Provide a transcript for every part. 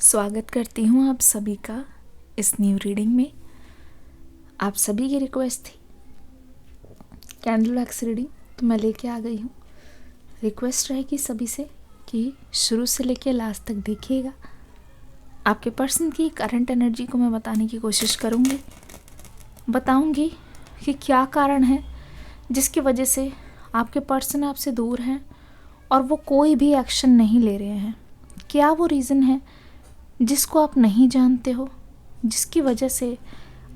स्वागत करती हूँ आप सभी का इस न्यू रीडिंग में। आप सभी की रिक्वेस्ट थी कैंडल वैक्स रीडिंग, तो मैं लेके आ गई हूँ। रिक्वेस्ट रहेगी सभी से कि शुरू से लेके लास्ट तक देखिएगा। आपके पर्सन की करंट एनर्जी को मैं बताने की कोशिश करूँगी, बताऊँगी कि क्या कारण है जिसकी वजह से आपके पर्सन आपसे दूर हैं और वो कोई भी एक्शन नहीं ले रहे हैं। क्या वो रीज़न है जिसको आप नहीं जानते हो, जिसकी वजह से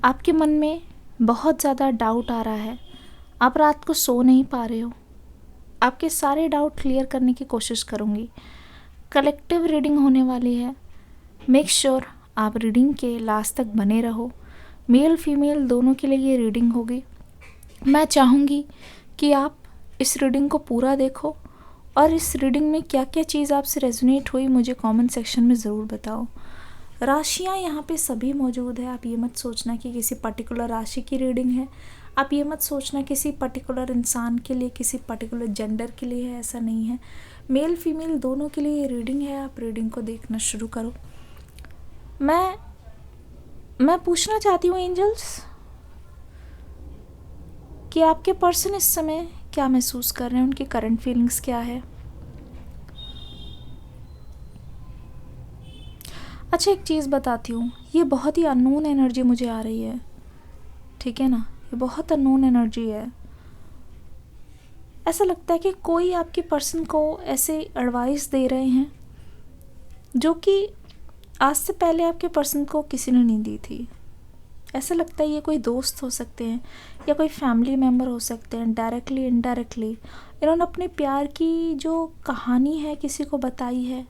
आपके मन में बहुत ज़्यादा डाउट आ रहा है, आप रात को सो नहीं पा रहे हो। आपके सारे डाउट क्लियर करने की कोशिश करूँगी। कलेक्टिव रीडिंग होने वाली है। मेक श्योर आप रीडिंग के लास्ट तक बने रहो। मेल फीमेल दोनों के लिए ये रीडिंग होगी। मैं चाहूँगी कि आप इस रीडिंग को पूरा देखो और इस रीडिंग में क्या क्या चीज़ आपसे रेजोनेट हुई मुझे कमेंट सेक्शन में ज़रूर बताओ। राशियाँ यहाँ पे सभी मौजूद है। आप ये मत सोचना कि किसी पर्टिकुलर राशि की रीडिंग है। आप ये मत सोचना किसी पर्टिकुलर इंसान के लिए, किसी पर्टिकुलर जेंडर के लिए है, ऐसा नहीं है। मेल फीमेल दोनों के लिए ये रीडिंग है। आप रीडिंग को देखना शुरू करो। मैं पूछना चाहती हूँ एंजल्स कि आपके पर्सन इस समय क्या महसूस कर रहे हैं, उनकी करंट फीलिंग्स क्या है। अच्छा, एक चीज़ बताती हूँ, ये बहुत ही अननोन एनर्जी मुझे आ रही है, ठीक है ना। ये बहुत अननोन एनर्जी है। ऐसा लगता है कि कोई आपके पर्सन को ऐसे एडवाइस दे रहे हैं जो कि आज से पहले आपके पर्सन को किसी ने नहीं दी थी। ऐसा लगता है ये कोई दोस्त हो सकते हैं या कोई फैमिली मेम्बर हो सकते हैं। डायरेक्टली इनडायरेक्टली इन्होंने अपने प्यार की जो कहानी है किसी को बताई है।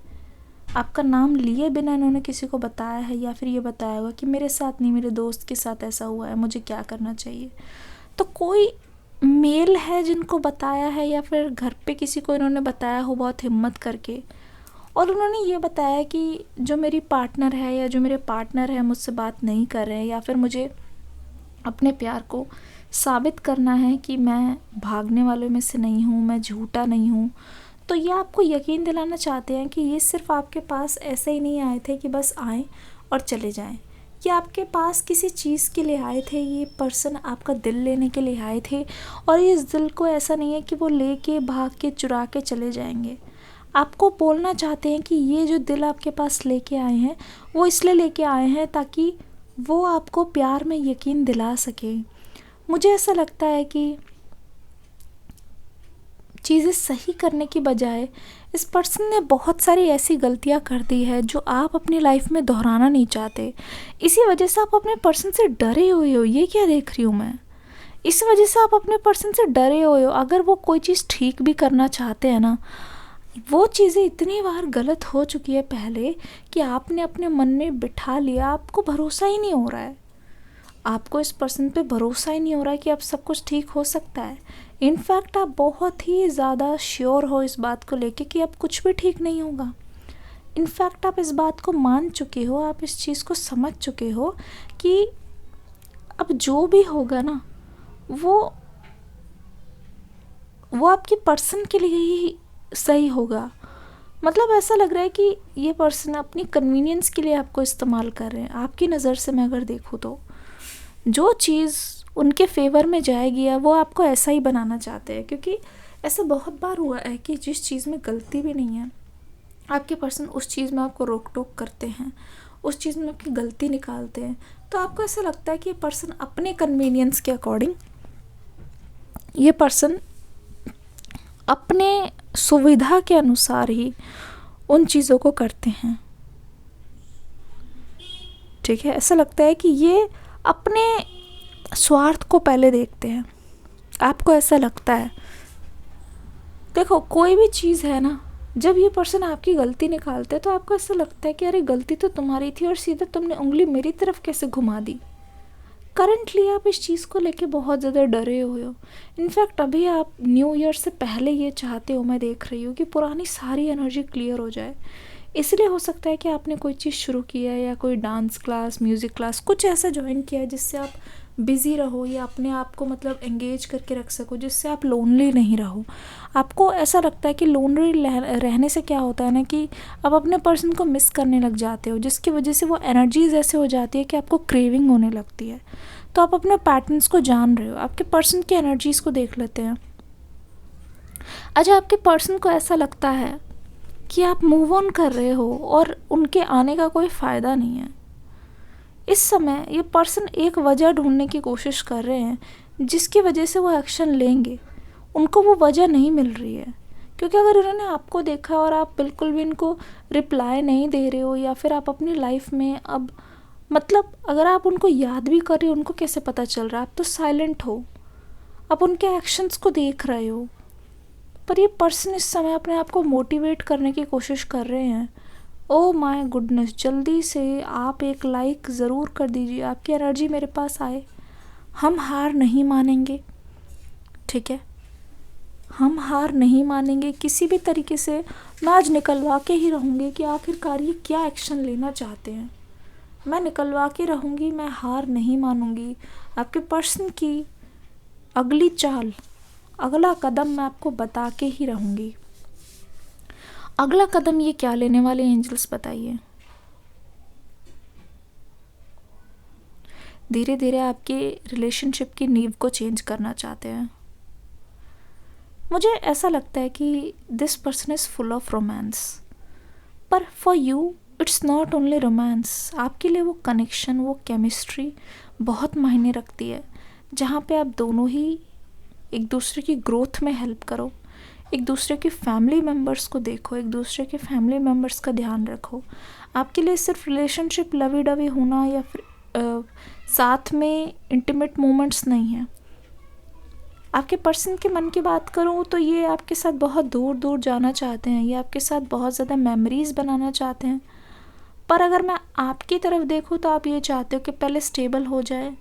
आपका नाम लिए बिना इन्होंने किसी को बताया है, या फिर ये बताया होगा कि मेरे साथ नहीं, मेरे दोस्त के साथ ऐसा हुआ है, मुझे क्या करना चाहिए। तो कोई मेल है जिनको बताया है, या फिर घर पे किसी को इन्होंने बताया हो बहुत हिम्मत करके, और उन्होंने ये बताया कि जो मेरी पार्टनर है या जो मेरे पार्टनर है मुझसे बात नहीं कर रहे हैं, या फिर मुझे अपने प्यार को साबित करना है कि मैं भागने वालों में से नहीं हूँ, मैं झूठा नहीं हूँ। तो ये आपको यकीन दिलाना चाहते हैं कि ये सिर्फ आपके पास ऐसे ही नहीं आए थे कि बस आए और चले जाएं। ये आपके पास किसी चीज़ के लिए आए थे। ये पर्सन आपका दिल लेने के लिए आए थे, और इस दिल को ऐसा नहीं है कि वो लेके भाग के चुरा के चले जाएंगे। आपको बोलना चाहते हैं कि ये जो दिल आपके पास लेके आए हैं वो इसलिए लेके आए हैं ताकि वो आपको प्यार में यकीन दिला सके। मुझे ऐसा लगता है कि चीज़ें सही करने की बजाय इस पर्सन ने बहुत सारी ऐसी गलतियां कर दी है जो आप अपनी लाइफ में दोहराना नहीं चाहते। इसी वजह से आप अपने पर्सन से डरे हुए हो। ये क्या देख रही हूँ मैं, इस वजह से आप अपने पर्सन से डरे हुए हो। अगर वो कोई चीज़ ठीक भी करना चाहते हैं ना, वो चीज़ें इतनी बार गलत हो चुकी है पहले कि आपने अपने मन में बिठा लिया। आपको भरोसा ही नहीं हो रहा है, आपको इस पर्सन पे भरोसा ही नहीं हो रहा है कि अब सब कुछ ठीक हो सकता है। इनफैक्ट आप बहुत ही ज़्यादा श्योर हो इस बात को लेके कि अब कुछ भी ठीक नहीं होगा। इनफैक्ट आप इस बात को मान चुके हो, आप इस चीज़ को समझ चुके हो कि अब जो भी होगा ना वो आपके पर्सन के लिए ही सही होगा। मतलब ऐसा लग रहा है कि ये पर्सन अपनी कन्वीनियंस के लिए आपको इस्तेमाल कर रहे हैं। आपकी नज़र से मैं अगर देखूँ तो जो चीज़ उनके फेवर में जाएगी या वो आपको ऐसा ही बनाना चाहते हैं, क्योंकि ऐसा बहुत बार हुआ है कि जिस चीज़ में गलती भी नहीं है आपके पर्सन उस चीज़ में आपको रोक टोक करते हैं, उस चीज़ में आपकी गलती निकालते हैं। तो आपको ऐसा लगता है कि ये पर्सन अपने कन्वीनियंस के अकॉर्डिंग, ये पर्सन अपने सुविधा के अनुसार ही उन चीज़ों को करते हैं, ठीक है। ऐसा लगता है कि ये अपने स्वार्थ को पहले देखते हैं। आपको ऐसा लगता है, देखो कोई भी चीज़ है ना, जब ये पर्सन आपकी गलती निकालते हैं तो आपको ऐसा लगता है कि अरे गलती तो तुम्हारी थी और सीधा तुमने उंगली मेरी तरफ कैसे घुमा दी। करंटली आप इस चीज़ को लेके बहुत ज़्यादा डरे हुए हो। इनफैक्ट अभी आप न्यू ईयर से पहले ये चाहते हो, मैं देख रही हूँ, कि पुरानी सारी एनर्जी क्लियर हो जाए। इसलिए हो सकता है कि आपने कोई चीज़ शुरू की है, या कोई डांस क्लास, म्यूज़िक क्लास, कुछ ऐसा ज्वाइन किया है जिससे आप बिज़ी रहो या अपने आप को मतलब एंगेज करके रख सको, जिससे आप लोनली नहीं रहो। आपको ऐसा लगता है कि लोनली रहने से क्या होता है ना कि आप अपने पर्सन को मिस करने लग जाते हो, जिसकी वजह से वो एनर्जीज ऐसे हो जाती है कि आपको क्रेविंग होने लगती है। तो आप अपने पैटर्न्स को जान रहे हो, आपके पर्सन की एनर्जीज़ को देख लेते हैं। अच्छा, आपके पर्सन को ऐसा लगता है कि आप मूव ऑन कर रहे हो और उनके आने का कोई फ़ायदा नहीं है। इस समय ये पर्सन एक वजह ढूंढने की कोशिश कर रहे हैं जिसकी वजह से वो एक्शन लेंगे। उनको वो वजह नहीं मिल रही है, क्योंकि अगर उन्होंने आपको देखा और आप बिल्कुल भी इनको रिप्लाई नहीं दे रहे हो, या फिर आप अपनी लाइफ में अब मतलब अगर आप उनको याद भी कर रहे हो, उनको कैसे पता चल रहा है? आप तो साइलेंट हो, आप उनके एक्शंस को देख रहे हो। पर ये पर्सन इस समय अपने आप को मोटिवेट करने की कोशिश कर रहे हैं। ओह माय गुडनेस, जल्दी से आप एक लाइक ज़रूर कर दीजिए, आपकी एनर्जी मेरे पास आए। हम हार नहीं मानेंगे, ठीक है? हम हार नहीं मानेंगे किसी भी तरीके से। मैं आज निकलवा के ही रहूँगी कि आखिरकार ये क्या एक्शन लेना चाहते हैं। मैं निकलवा के रहूँगी, मैं हार नहीं मानूंगी। आपके पर्सन की अगली चाल, अगला कदम मैं आपको बता के ही रहूँगी। अगला कदम ये क्या लेने वाले एंजल्स, बताइए। धीरे धीरे आपके रिलेशनशिप की नींव को चेंज करना चाहते हैं। मुझे ऐसा लगता है कि this person is full of romance, पर for you it's not only romance. आपके लिए वो कनेक्शन, वो केमिस्ट्री बहुत मायने रखती है, जहाँ पे आप दोनों ही एक दूसरे की ग्रोथ में हेल्प करो, एक दूसरे की फैमिली मेम्बर्स को देखो, एक दूसरे के फैमिली मेम्बर्स का ध्यान रखो। आपके लिए सिर्फ रिलेशनशिप लवी डवी होना या फिर साथ में इंटीमेट मोमेंट्स नहीं है। आपके पर्सन के मन की बात करूँ तो ये आपके साथ बहुत दूर दूर जाना चाहते हैं, ये आपके साथ बहुत ज़्यादा मेमोरीज़ बनाना चाहते हैं। पर अगर मैं आपकी तरफ देखूँ तो आप ये चाहते हो कि पहले स्टेबल हो जाए।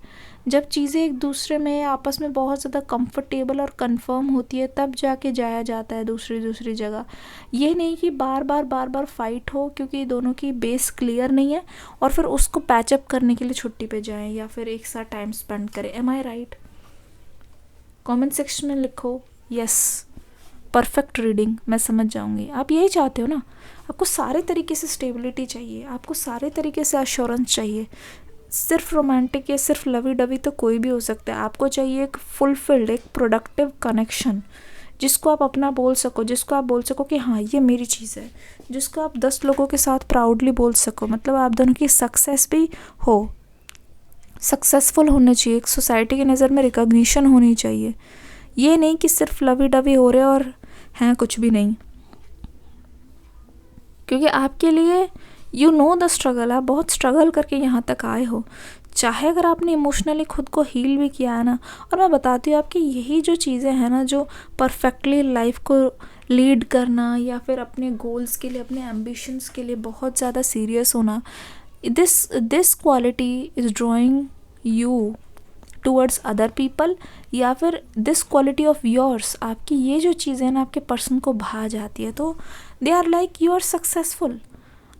जब चीज़ें एक दूसरे में आपस में बहुत ज़्यादा कंफर्टेबल और कंफर्म होती है, तब जाके जाया जाता है दूसरी जगह। ये नहीं कि बार बार फाइट हो, क्योंकि दोनों की बेस क्लियर नहीं है, और फिर उसको पैचअप करने के लिए छुट्टी पे जाएं या फिर एक साथ टाइम स्पेंड करें। एम आई राइट? कमेंट सेक्शन में लिखो यस, परफेक्ट रीडिंग, मैं समझ जाऊंगी। आप यही चाहते हो ना? आपको सारे तरीके से स्टेबिलिटी चाहिए, आपको सारे तरीके से अश्योरेंस चाहिए। सिर्फ रोमांटिक या सिर्फ लवी डवी तो कोई भी हो सकता है। आपको चाहिए एक फुलफिल्ड, एक प्रोडक्टिव कनेक्शन, जिसको आप अपना बोल सको, जिसको आप बोल सको कि हाँ ये मेरी चीज़ है, जिसको आप 10 लोगों के साथ प्राउडली बोल सको। मतलब आप दोनों की सक्सेस भी हो, सक्सेसफुल होना चाहिए, एक सोसाइटी की नज़र में रिकॉग्निशन होनी चाहिए। ये नहीं कि सिर्फ लवी डवी हो रहे और हैं कुछ भी नहीं। क्योंकि आपके लिए यू नो द स्ट्रगल, आप बहुत स्ट्रगल करके यहाँ तक आए हो। चाहे अगर आपने इमोशनली खुद को हील भी किया है ना, और मैं बताती हूँ आपकी यही जो चीज़ें हैं ना, जो परफेक्टली लाइफ को लीड करना या फिर अपने गोल्स के लिए, अपने एम्बिशंस के लिए बहुत ज़्यादा सीरियस होना, this quality is drawing you towards other people, या फिर दिस क्वालिटी ऑफ योर्स, आपकी ये जो चीज़ें ना आपके पर्सन को भा जाती है, तो they are like you are successful.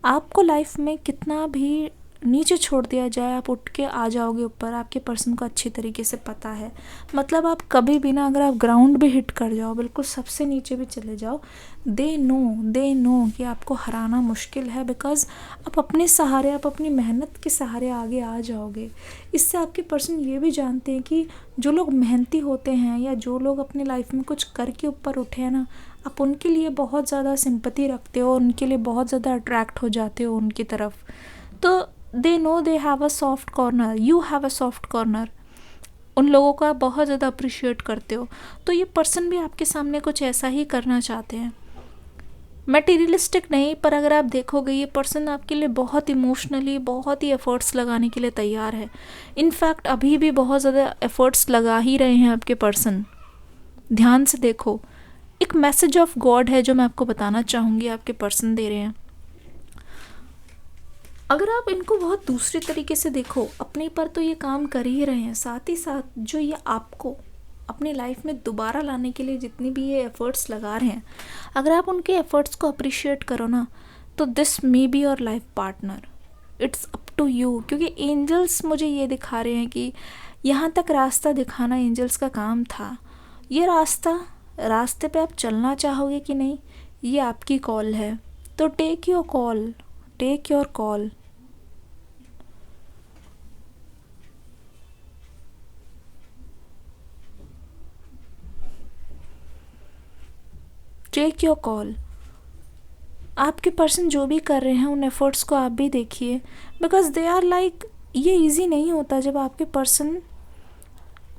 आपको लाइफ में कितना भी नीचे छोड़ दिया जाए, आप उठ के आ जाओगे ऊपर। आपके पर्सन को अच्छी तरीके से पता है। मतलब आप कभी भी ना, अगर आप ग्राउंड भी हिट कर जाओ, बिल्कुल सबसे नीचे भी चले जाओ, दे नो कि आपको हराना मुश्किल है, बिकॉज़ आप अपने सहारे, आप अपनी मेहनत के सहारे आगे आ जाओगे। इससे आपके पर्सन ये भी जानते हैं कि जो लोग मेहनती होते हैं या जो लोग अपनी लाइफ में कुछ करके ऊपर उठे हैं ना, आप उनके लिए बहुत ज़्यादा सिंपैथी रखते हो, उनके लिए बहुत ज़्यादा अट्रैक्ट हो जाते हो उनकी तरफ। तो they know they have a soft corner, you have a soft corner. उन लोगों को आप बहुत ज़्यादा अप्रिशिएट करते हो। तो ये पर्सन भी आपके सामने कुछ ऐसा ही करना चाहते हैं। मटेरियलिस्टिक नहीं, पर अगर आप देखोगे ये पर्सन आपके लिए बहुत इमोशनली बहुत ही एफ़र्ट्स लगाने के लिए तैयार है। इनफैक्ट अभी भी बहुत ज़्यादा एफ़र्ट्स लगा ही रहे हैं आपके पर्सन। ध्यान से देखो, एक मैसेज ऑफ गॉड है जो मैं आपको बताना चाहूँगी, आपके पर्सन दे रहे हैं। अगर आप इनको बहुत दूसरे तरीके से देखो, अपने पर तो ये काम कर ही रहे हैं, साथ ही साथ जो ये आपको अपनी लाइफ में दोबारा लाने के लिए जितनी भी ये एफ़र्ट्स लगा रहे हैं, अगर आप उनके एफ़र्ट्स को अप्रिशिएट करो ना, तो this may be your life partner. It's up to you. क्योंकि एंजल्स मुझे ये दिखा रहे हैं कि यहाँ तक रास्ता दिखाना एंजल्स का काम था। ये रास्ते पे आप चलना चाहोगे कि नहीं, ये आपकी कॉल है। तो take your call, take your call. Take your call. आपके पर्सन जो भी कर रहे हैं उन एफर्ट्स को आप भी देखिए, बिकॉज दे आर लाइक, ये इजी नहीं होता जब आपके पर्सन,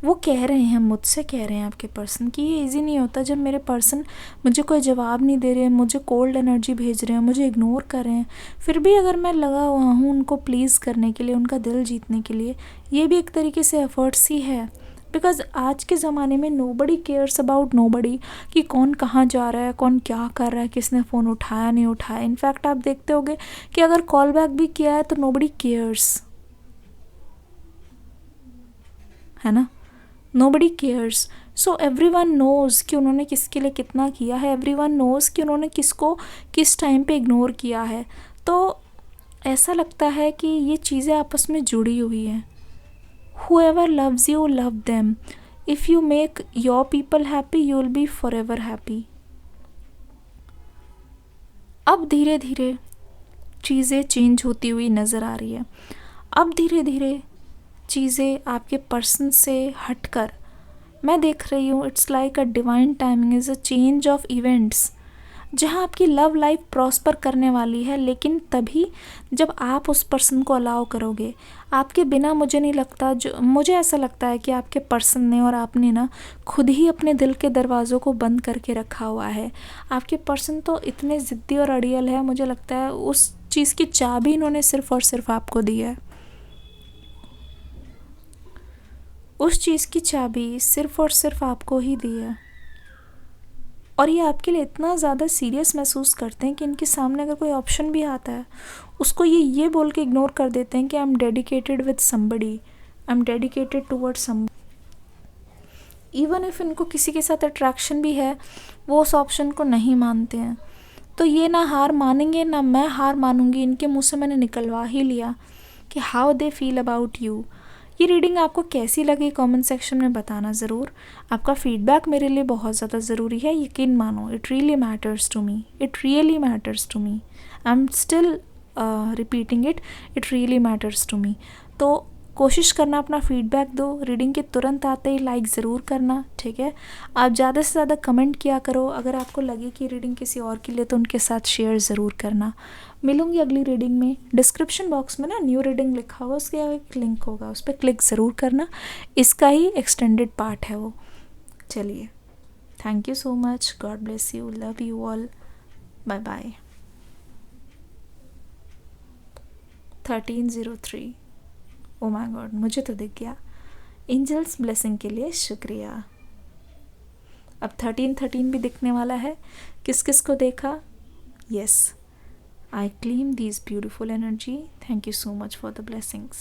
वो कह रहे हैं, मुझसे कह रहे हैं आपके पर्सन कि ये इजी नहीं होता जब मेरे पर्सन मुझे कोई जवाब नहीं दे रहे हैं, मुझे कोल्ड एनर्जी भेज रहे हैं, मुझे इग्नोर कर रहे हैं, फिर भी अगर मैं लगा हुआ हूँ उनको प्लीज़ करने के लिए, उनका दिल जीतने के लिए, ये भी एक तरीके से एफर्ट्स ही है। बिकॉज आज के ज़माने में नोबडी केयर्स अबाउट नोबडी, कि कौन कहाँ जा रहा है, कौन क्या कर रहा है, किसने फ़ोन उठाया नहीं उठाया। इनफैक्ट आप देखते होंगे कि अगर कॉल बैक भी किया है तो नोबडी केयर्स, है ना, nobody cares. So everyone knows कि उन्होंने किसके लिए कितना किया है, एवरीवन नोज़ कि उन्होंने किसको किस टाइम पे इग्नोर किया है। तो ऐसा लगता है कि ये चीज़ें आपस में जुड़ी हुई हैं। Whoever loves you, love them. If you make your people happy, you'll be forever happy. अब धीरे धीरे चीज़ें चेंज होती हुई नज़र आ रही है। अब धीरे धीरे चीज़ें आपके पर्सन से हटकर मैं देख रही हूँ, it's like a divine timing is a change of events, जहाँ आपकी लव लाइफ प्रॉस्पर करने वाली है, लेकिन तभी जब आप उस पर्सन को अलाउ करोगे। आपके बिना मुझे नहीं लगता, मुझे ऐसा लगता है कि आपके पर्सन ने और आपने ना खुद ही अपने दिल के दरवाज़ों को बंद करके रखा हुआ है। आपके पर्सन तो इतने ज़िद्दी और अड़ियल है, मुझे लगता है उस चीज़ की चाबी इन्होंने सिर्फ़ और सिर्फ आपको दी है। उस चीज़ की चाबी सिर्फ़ और सिर्फ आपको ही दी है, और ये आपके लिए इतना ज़्यादा सीरियस महसूस करते हैं कि इनके सामने अगर कोई ऑप्शन भी आता है उसको ये बोल के इग्नोर कर देते हैं कि I am dedicated with somebody, I am dedicated toward somebody. Even if इनको किसी के साथ अट्रैक्शन भी है, वो उस ऑप्शन को नहीं मानते हैं। तो ये ना हार मानेंगे ना मैं हार मानूंगी, इनके मुँह से मैंने निकलवा ही लिया कि how they feel about you. ये रीडिंग आपको कैसी लगी कमेंट सेक्शन में बताना ज़रूर। आपका फीडबैक मेरे लिए बहुत ज़्यादा ज़रूरी है, यकीन मानो, it really matters to me, it really matters to me, I am still repeating it, it really matters to me. तो कोशिश करना अपना फीडबैक दो, रीडिंग के तुरंत आते ही लाइक ज़रूर करना, ठीक है। आप ज़्यादा से ज़्यादा कमेंट किया करो, अगर आपको लगे कि रीडिंग किसी और के लिए तो उनके साथ शेयर ज़रूर करना। मिलूंगी अगली रीडिंग में। डिस्क्रिप्शन बॉक्स में ना न्यू रीडिंग लिखा होगा, उसके एक लिंक होगा, उस पर क्लिक ज़रूर करना, इसका ही एक्सटेंडेड पार्ट है वो। चलिए, thank you so much, God bless you, love you all, bye bye. 1303, oh my God, मुझे तो दिख गया। एंजल्स ब्लेसिंग के लिए शुक्रिया। अब 1313 भी दिखने वाला है। किस किस को देखा? Yes, I claim these beautiful energy. Thank you so much for the blessings.